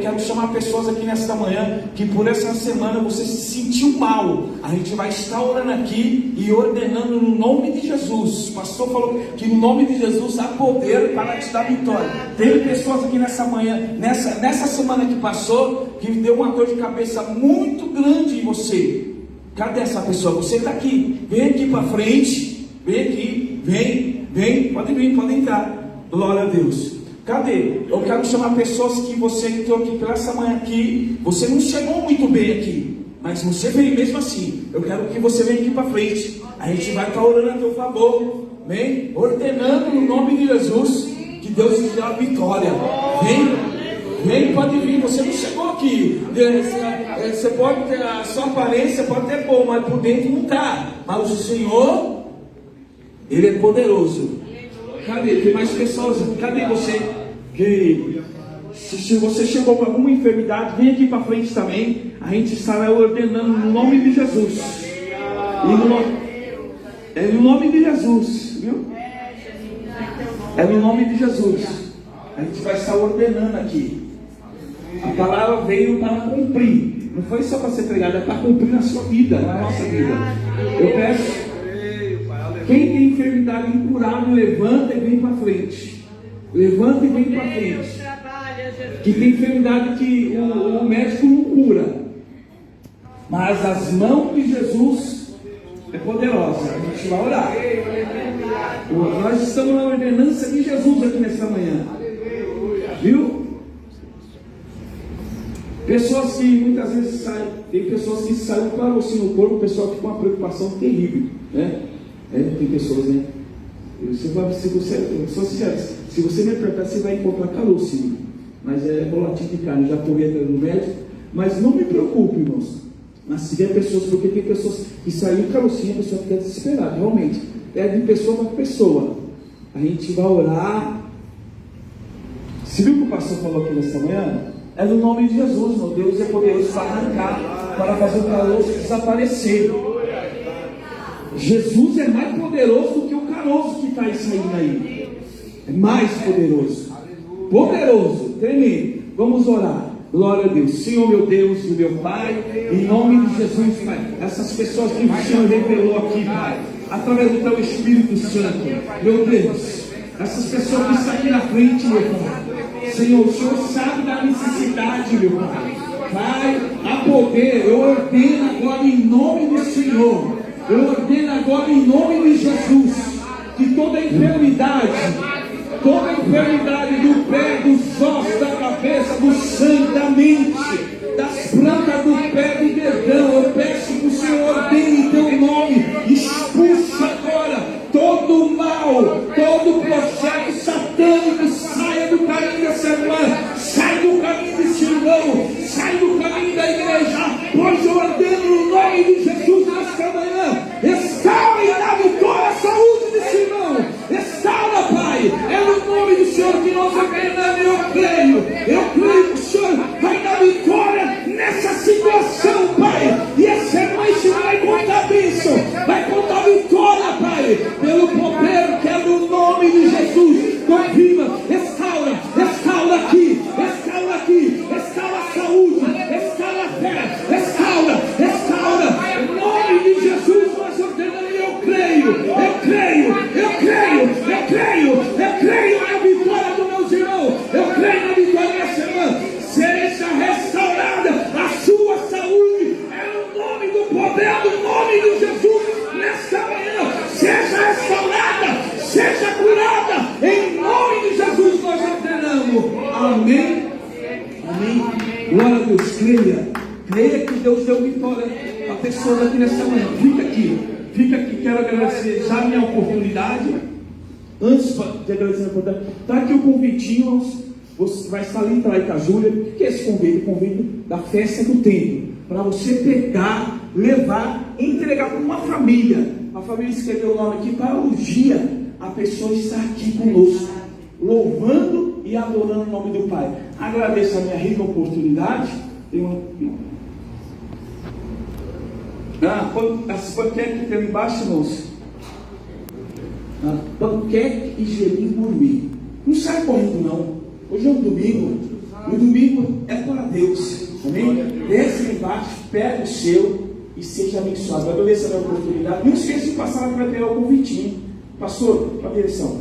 quero chamar pessoas aqui nesta manhã que por essa semana você se sentiu mal. A gente vai estar orando aqui e ordenando no nome de Jesus. O pastor falou que no nome de Jesus há poder para te dar vitória. Teve pessoas aqui nessa manhã, nessa semana que passou, que deu uma dor de cabeça muito grande em você. Cadê essa pessoa? Você está aqui. Vem aqui para frente. Vem aqui. Vem. Pode vir, pode entrar. Glória a Deus. Cadê? Eu quero chamar pessoas que você entrou aqui pela essa manhã aqui. Você não chegou muito bem aqui, mas você veio mesmo assim. Eu quero que você venha aqui para frente. A gente vai estar orando a teu favor. Vem, ordenando no nome de Jesus, que Deus te dê a vitória. Vem, pode vir. Você não chegou aqui. Você pode ter, a sua aparência pode ter bom, mas por dentro não está. Mas o Senhor, Ele é poderoso. Cadê? Tem mais pessoas? Cadê você? Que se você chegou com alguma enfermidade, vem aqui para frente também. A gente estará ordenando no nome de Jesus. É no nome de Jesus, viu? É no nome de Jesus. A gente vai estar ordenando aqui. A palavra veio para cumprir. Não foi só para ser pregada, é para cumprir na sua vida, na nossa vida. Eu peço. Quem tem enfermidade incurável, levanta e vem para frente. Levanta e vem para frente. Que tem enfermidade que o médico não cura, mas as mãos de Jesus é poderosa. A gente vai orar. Nós estamos na ordenança de Jesus aqui nessa manhã. Viu? Pessoas que muitas vezes saem, tem pessoas que saem para assim no corpo, o pessoal fica com uma preocupação terrível, né? Tem pessoas, né? Se você me apertar, você vai encontrar caroço, mas é bolotinho de carne, já corri atrás do médico. Mas não me preocupe, irmãos. Mas se tiver pessoas, porque tem pessoas que saem carocinho, a pessoa fica desesperada, realmente. É de pessoa para pessoa. A gente vai orar. Se viu o que o pastor falou aqui nessa manhã? É no nome de Jesus, meu Deus é poderoso para arrancar, para fazer o caroço desaparecer. Jesus é mais poderoso do que o caroço que está aí saindo aí. É mais poderoso. Poderoso, tremendo. Vamos orar. Glória a Deus. Senhor meu Deus e meu Pai, em nome de Jesus, Pai, essas pessoas que o Senhor revelou aqui, Pai, através do Teu Espírito Santo, meu Deus, essas pessoas que estão aqui na frente, meu Pai, Senhor, o Senhor sabe da necessidade, meu Pai. Pai, a poder, eu ordeno agora em nome do Senhor, eu ordeno agora em nome de Jesus, que toda enfermidade do pé, dos ossos, da cabeça, do sangue, da mente, das plantas do pé, do dedão, eu peço que o Senhor ordene em Teu nome, expulsa agora todo o mal, todo o projeto satânico, saia do caminho dessa irmã, sai do caminho desse irmão, sai do caminho da igreja, pois eu ordeno no nome de Jesus nesta manhã, restaura e dá vitória à saúde desse irmão, restaura, Pai, é no nome do Senhor que nós ordenamos, eu creio que o Senhor vai dar vitória nessa situação, Pai, e essa irmã vai contar bênção, vai contar vitória, Pai, pelo poder que é no nome de Jesus. Confirma, restaura aqui, restaura a saúde, restaura a fé, restaura, em nome de Jesus nós ordenamos, eu creio na vitória dos meus irmãos, eu creio na vitória dessa irmã, seja restaurada a sua saúde, é o nome do poder do nome de Jesus, nesta manhã, seja restaurada, seja curada, em nome de Jesus nós ordenamos, amém, glória a Deus, creia que Deus deu vitória pessoas aqui nessa manhã. Fica aqui, quero agradecer já a minha oportunidade. Antes de agradecer a oportunidade, está aqui o convitinho, você vai estar ali para a Júlia. O que é esse convite? O convite da festa do templo, para você pegar, levar, entregar para uma família. A família escreveu o nome aqui para um dia a pessoa estar aqui conosco, louvando e adorando o nome do Pai. Agradeço a minha rica oportunidade. Tem uma... as panquecas que tem ali embaixo, moço. Panqueca e gelinho gourmet. Não sai correndo não. Hoje é um domingo. E o domingo é para Deus. Amém? Desce ali embaixo, pega o seu e seja abençoado. Agradeço a minha oportunidade. Não esqueça de passar para pegar o convitinho. Pastor, para a direção.